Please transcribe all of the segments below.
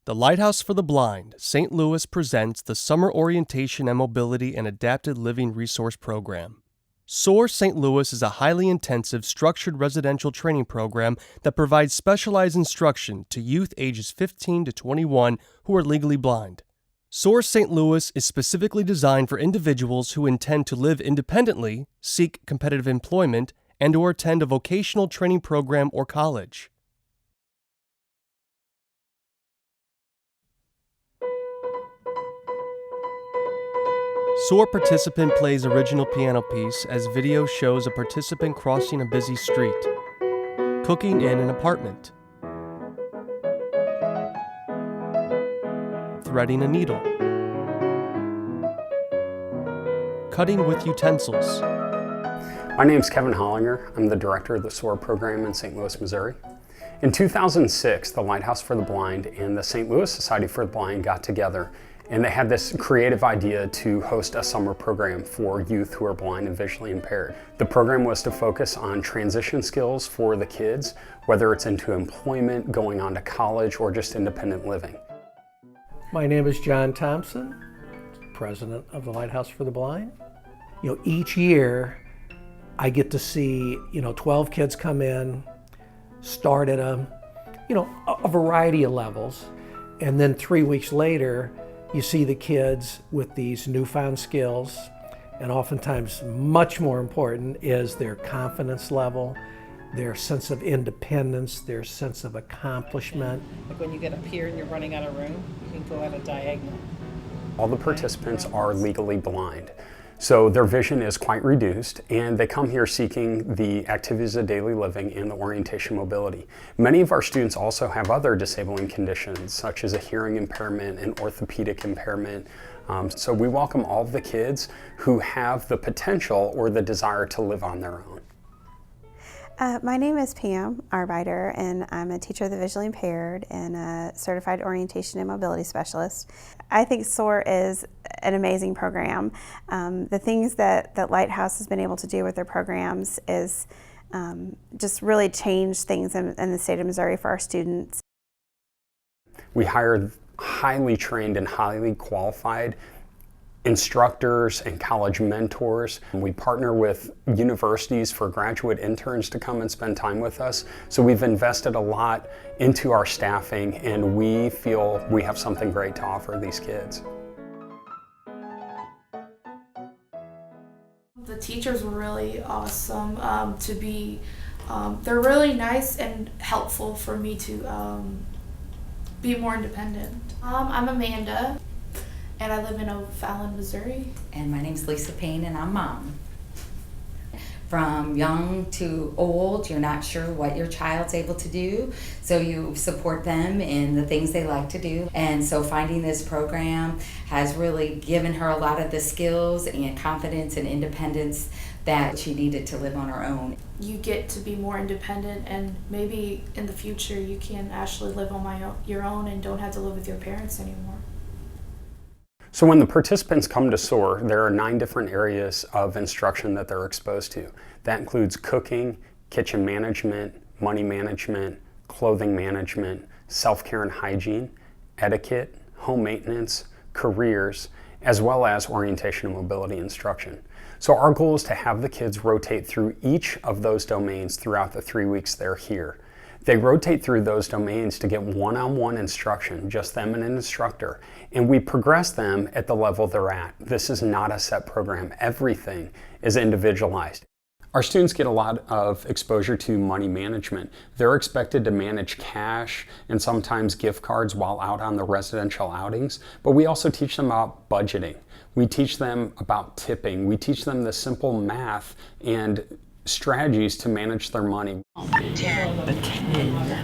The Lighthouse for the Blind, St. Louis presents the Summer Orientation and Mobility and Adapted Living Resource Program. SOAR St. Louis is a highly intensive, structured residential training program that provides specialized instruction to youth ages 15 to 21 who are legally blind. SOAR St. Louis is specifically designed for individuals who intend to live independently, seek competitive employment, and/or attend a vocational training program or college. SOAR participant plays original piano piece as video shows a participant crossing a busy street, cooking in an apartment, threading a needle, cutting with utensils. My name is Kevin Hollinger. I'm the director of the SOAR program in St. Louis, Missouri. In 2006, the Lighthouse for the Blind and the St. Louis Society for the Blind got together, and they had this creative idea to host a summer program for youth who are blind and visually impaired. The program was to focus on transition skills for the kids, whether it's into employment, going on to college, or just independent living. My name is John Thompson, president of the Lighthouse for the Blind. Each year I get to see 12 kids come in, start at a variety of levels, and then 3 weeks later you see the kids with these newfound skills, and oftentimes much more important is their confidence level, their sense of independence, their sense of accomplishment. Like when you get up here and you're running out of room, you can go at a diagonal. All the participants are legally blind, so their vision is quite reduced, and they come here seeking the activities of daily living and the orientation mobility. Many of our students also have other disabling conditions, such as a hearing impairment and orthopedic impairment. So we welcome all of the kids who have the potential or the desire to live on their own. My name is Pam Arbeiter, and I'm a teacher of the visually impaired and a certified orientation and mobility specialist. I think SOAR is an amazing program. The things that Lighthouse has been able to do with their programs is just really change things in the state of Missouri for our students. We hired highly trained and highly qualified instructors and college mentors. We partner with universities for graduate interns to come and spend time with us. So we've invested a lot into our staffing, and we feel we have something great to offer these kids. The teachers were really awesome they're really nice and helpful for me to be more independent. I'm Amanda, and I live in O'Fallon, Missouri. And my name's Lisa Payne, and I'm mom. From young to old, you're not sure what your child's able to do, so you support them in the things they like to do. And so finding this program has really given her a lot of the skills and confidence and independence that she needed to live on her own. You get to be more independent, and maybe in the future you can actually live on your own and don't have to live with your parents anymore. So when the participants come to SOAR, there are 9 different areas of instruction that they're exposed to. That includes cooking, kitchen management, money management, clothing management, self-care and hygiene, etiquette, home maintenance, careers, as well as orientation and mobility instruction. So our goal is to have the kids rotate through each of those domains throughout the 3 weeks they're here. They rotate through those domains to get one-on-one instruction, just them and an instructor, and we progress them at the level they're at. This is not a set program. Everything is individualized. Our students get a lot of exposure to money management. They're expected to manage cash and sometimes gift cards while out on the residential outings, but we also teach them about budgeting. We teach them about tipping. We teach them the simple math and strategies to manage their money.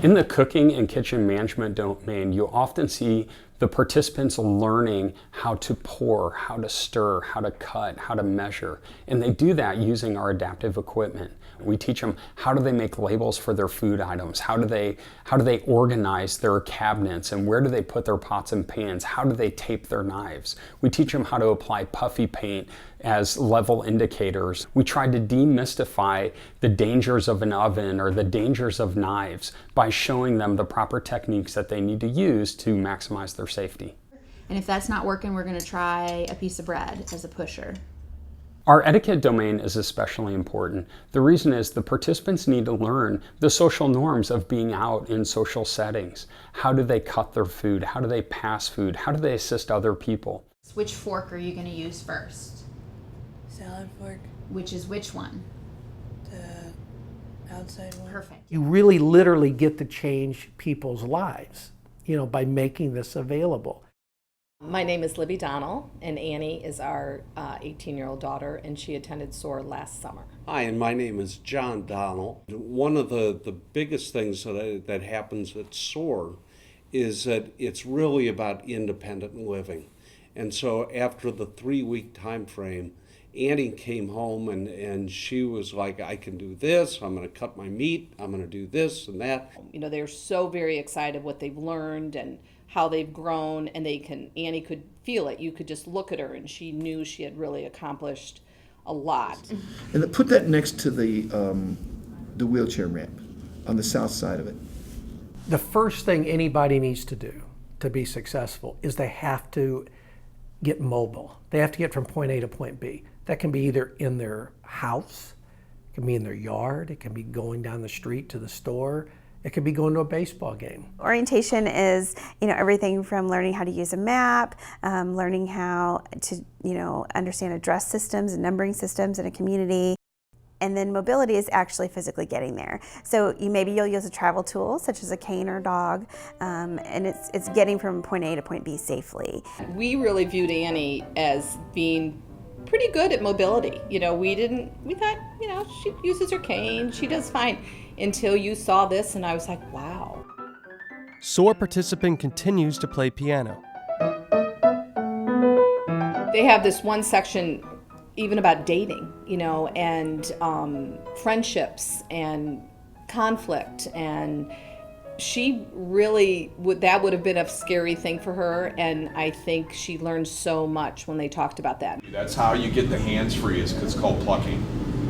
In the cooking and kitchen management domain, you often see the participants learning how to pour, how to stir, how to cut, how to measure, and they do that using our adaptive equipment. We teach them how do they make labels for their food items, how do they organize their cabinets, and where do they put their pots and pans, how do they tape their knives. We teach them how to apply puffy paint as level indicators. We tried to demystify the dangers of an oven children or the dangers of knives by showing them the proper techniques that they need to use to maximize their safety. And if that's not working, we're going to try a piece of bread as a pusher. Our etiquette domain is especially important. The reason is the participants need to learn the social norms of being out in social settings. How do they cut their food? How do they pass food? How do they assist other people? Which fork are you going to use first? Salad fork. Which is which one? The outside one. Perfect. You really literally get to change people's lives, by making this available. My name is Libby Donnell, and Annie is our 18-year-old daughter, and she attended SOAR last summer. Hi, and my name is John Donnell. One of the biggest things that happens at SOAR is that it's really about independent living. And so after the 3-week time frame, Annie came home and she was like, I can do this, I'm going to cut my meat, I'm going to do this and that. They're so very excited what they've learned and how they've grown, and Annie could feel it. You could just look at her and she knew she had really accomplished a lot. And put that next to the wheelchair ramp on the south side of it. The first thing anybody needs to do to be successful is they have to get mobile. They have to get from point A to point B. That can be either in their house, it can be in their yard, it can be going down the street to the store, it could be going to a baseball game. Orientation is, everything from learning how to use a map, learning how to, understand address systems and numbering systems in a community. And then mobility is actually physically getting there. So maybe you'll use a travel tool such as a cane or dog, and it's getting from point A to point B safely. We really viewed Annie as being pretty good at mobility. We thought, she uses her cane, she does fine. Until you saw this, and I was like, wow. SOAR participant continues to play piano. They have this one section even about dating, and friendships and conflict, and she really that would have been a scary thing for her, and I think she learned so much when they talked about that. That's how you get the hands free, is it's called plucking.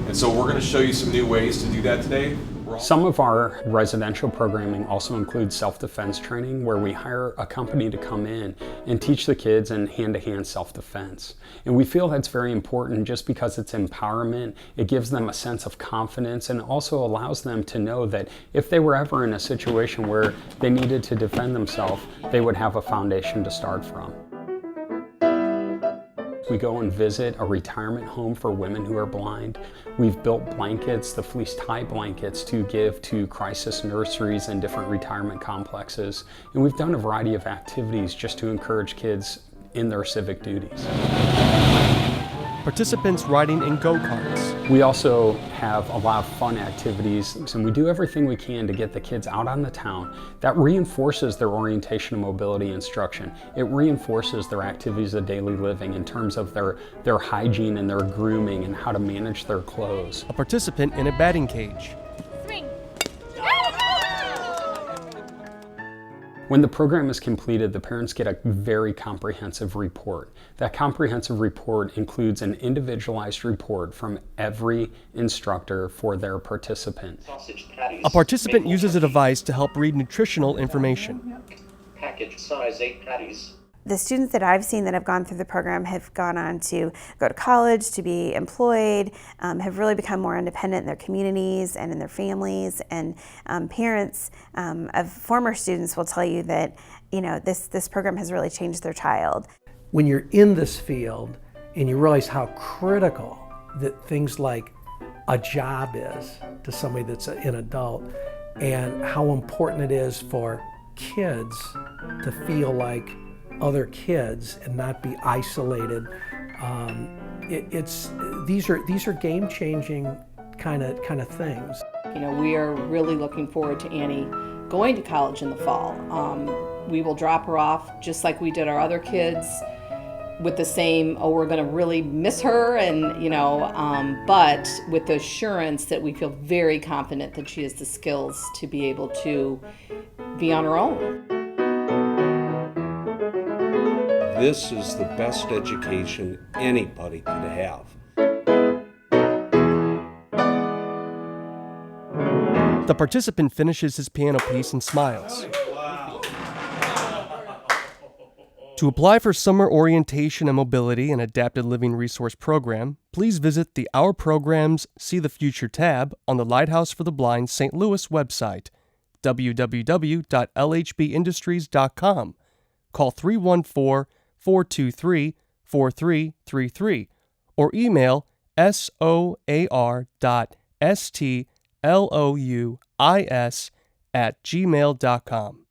And so we're going to show you some new ways to do that today. Some of our residential programming also includes self-defense training, where we hire a company to come in and teach the kids in hand-to-hand self-defense. And we feel that's very important just because it's empowerment, it gives them a sense of confidence, and also allows them to know that if they were ever in a situation where they needed to defend themselves, they would have a foundation to start from. We go and visit a retirement home for women who are blind. We've built blankets, the fleece tie blankets, to give to crisis nurseries and different retirement complexes. And we've done a variety of activities just to encourage kids in their civic duties. Participants riding in go-karts. We also have a lot of fun activities, and we do everything we can to get the kids out on the town. That reinforces their orientation and mobility instruction. It reinforces their activities of daily living in terms of their hygiene and their grooming and how to manage their clothes. A participant in a batting cage. When the program is completed, the parents get a very comprehensive report. That comprehensive report includes an individualized report from every instructor for their participant. A participant uses a device to help read nutritional information. Package size 8 patties. The students that I've seen that have gone through the program have gone on to go to college, to be employed, have really become more independent in their communities and in their families. And parents of former students will tell you that this program has really changed their child. When you're in this field and you realize how critical that things like a job is to somebody that's an adult, and how important it is for kids to feel like other kids and not be isolated. These are game-changing kind of things. We are really looking forward to Annie going to college in the fall. We will drop her off just like we did our other kids, with the same, we're going to really miss her, and but with the assurance that we feel very confident that she has the skills to be able to be on her own. This is the best education anybody could have. The participant finishes his piano piece and smiles. To apply for Summer Orientation and Mobility and Adapted Living Resource Program, please visit the Our Programs See the Future tab on the Lighthouse for the Blind St. Louis website, www.lhbindustries.com. Call 314-423-4333 or email soar.stlouis@gmail.com.